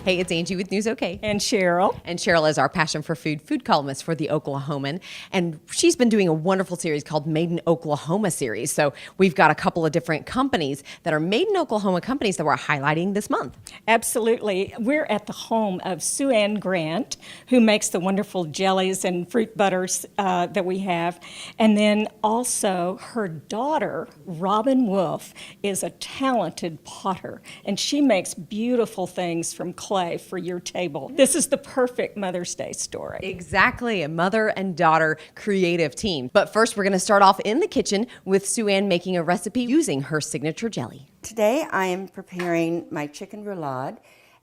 Hey, it's Angie with News OK. And Cheryl. And Cheryl is our passion for food columnist for the Oklahoman. And she's been doing a wonderful series called Made in Oklahoma series. So we've got a couple of different companies that are made in Oklahoma companies that we're highlighting this month. Absolutely. We're at the home of Sue Ann Grant, who makes the wonderful jellies and fruit butters that we have. And then also her daughter, Robin Wolf, is a talented potter, and she makes beautiful things from clay for your table. This is the perfect Mother's Day story. Exactly, a mother and daughter creative team. But first, we're going to start off in the kitchen with Sue Ann making a recipe using her signature jelly. Today I am preparing my chicken roulade,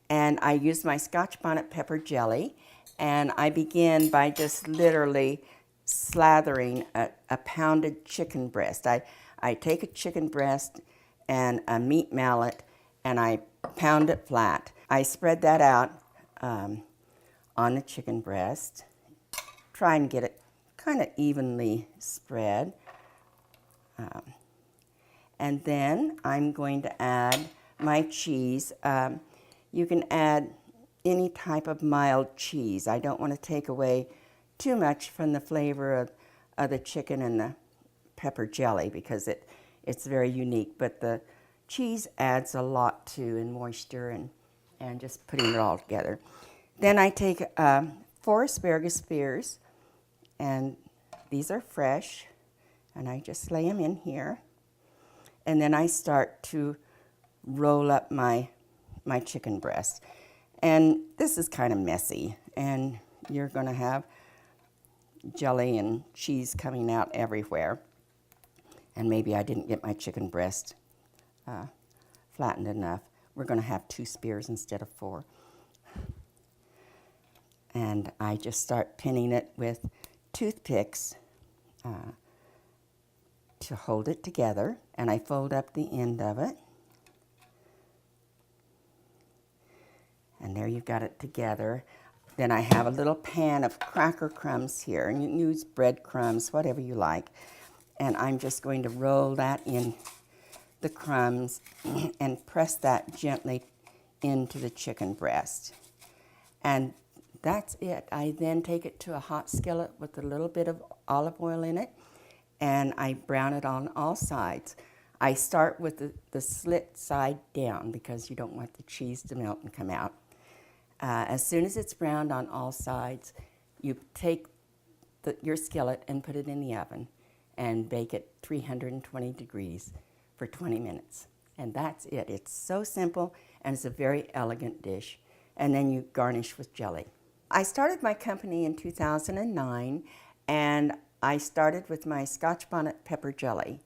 and I use my Scotch bonnet pepper jelly, and I begin by just literally slathering a pounded chicken breast. I take a chicken breast and a meat mallet and I pound it flat. I spread that out on the chicken breast, try and get it kind of evenly spread. And then I'm going to add my cheese. You can add any type of mild cheese. I don't want to take away too much from the flavor of the chicken and the pepper jelly because it's very unique. But the cheese adds a lot too in moisture and just putting it all together. Then I take 4 asparagus spears, and these are fresh, and I just lay them in here. And then I start to roll up my chicken breast. And this is kind of messy, and you're going to have jelly and cheese coming out everywhere. And maybe I didn't get my chicken breast flattened enough. We're going to have 2 spears instead of 4. And I just start pinning it with toothpicks to hold it together, and I fold up the end of it. And there you've got it together. Then I have a little pan of cracker crumbs here, and you can use bread crumbs, whatever you like. And I'm just going to roll that in the crumbs and press that gently into the chicken breast. And that's it. I then take it to a hot skillet with a little bit of olive oil in it, and I brown it on all sides. I start with the slit side down because you don't want the cheese to melt and come out. As soon as it's browned on all sides, you take your skillet and put it in the oven and bake it 320 degrees for 20 minutes. And that's it. It's so simple, and it's a very elegant dish. And then you garnish with jelly. I started my company in 2009, and I started with my Scotch bonnet pepper jelly.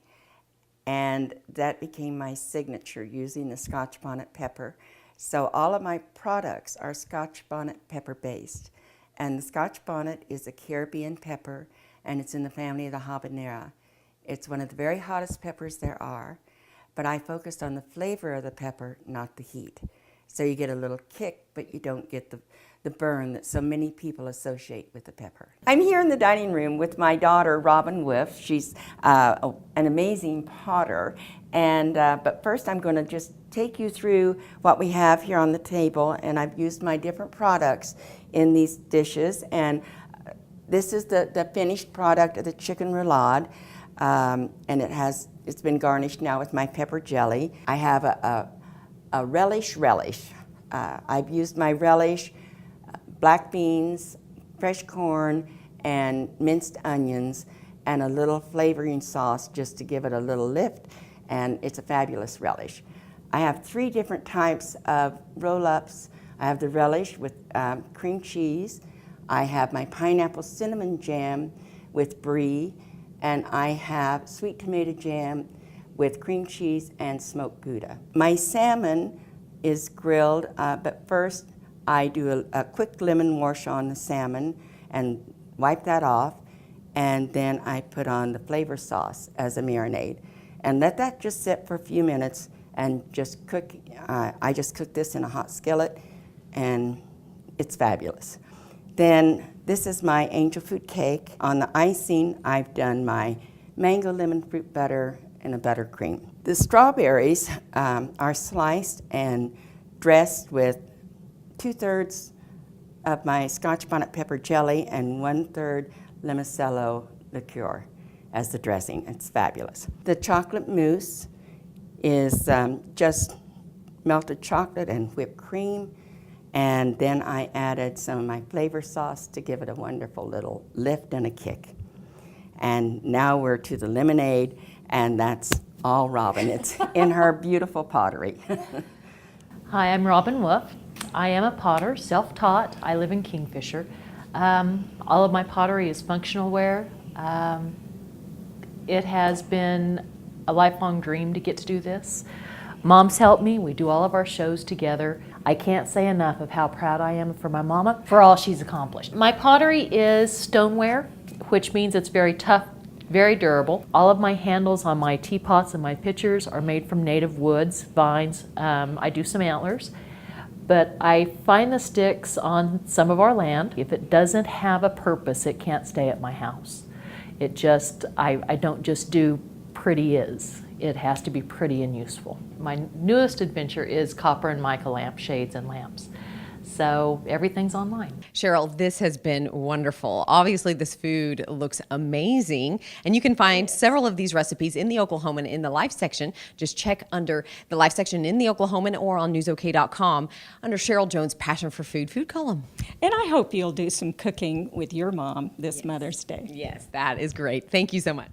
And that became my signature, using the Scotch bonnet pepper. So all of my products are Scotch bonnet pepper based. And the Scotch bonnet is a Caribbean pepper, and it's in the family of the habanero. It's one of the very hottest peppers there are, but I focused on the flavor of the pepper, not the heat. So you get a little kick, but you don't get the burn that so many people associate with the pepper. I'm here in the dining room with my daughter, Robin Wolf. She's an amazing potter. And but first I'm going to just take you through what we have here on the table. And I've used my different products in these dishes. And this is the finished product of the chicken roulade. And it's been garnished now with my pepper jelly. I have a Relish Relish. I've used my relish, black beans, fresh corn, and minced onions, and a little flavoring sauce just to give it a little lift, and it's a fabulous relish. I have 3 different types of roll-ups. I have the relish with cream cheese. I have my pineapple cinnamon jam with brie, and I have sweet tomato jam with cream cheese and smoked Gouda. My salmon is grilled, but first I do a quick lemon wash on the salmon and wipe that off, and then I put on the flavor sauce as a marinade and let that just sit for a few minutes and just cook. I just cook this in a hot skillet, and it's fabulous. Then this is my angel food cake. On the icing, I've done my mango lemon fruit butter and a buttercream. The strawberries are sliced and dressed with 2/3 of my Scotch bonnet pepper jelly and 1/3 limoncello liqueur as the dressing. It's fabulous. The chocolate mousse is just melted chocolate and whipped cream, and then I added some of my flavor sauce to give it a wonderful little lift and a kick. And now we're to the lemonade, and that's all Robin. It's in her beautiful pottery. Hi, I'm Robin Wolf. I am a potter, self-taught. I live in Kingfisher. All of my pottery is functional ware. It has been a lifelong dream to get to do this. Mom's helped me. We do all of our shows together. I can't say enough of how proud I am for my mama for all she's accomplished. My pottery is stoneware, which means it's very tough, very durable. All of my handles on my teapots and my pitchers are made from native woods, vines. I do some antlers, but I find the sticks on some of our land. If it doesn't have a purpose, it can't stay at my house. It just, I don't just do pretty is. It has to be pretty and useful. My newest adventure is copper and mica lampshades and lamps. So everything's online. Cheryl, this has been wonderful. Obviously, this food looks amazing, and you can find several of these recipes in the Oklahoman in the Life section. Just check under the Life section in the Oklahoman or on newsok.com under Cheryl Jones' Passion for Food food column. And I hope you'll do some cooking with your mom this Mother's Day. Yes, that is great. Thank you so much.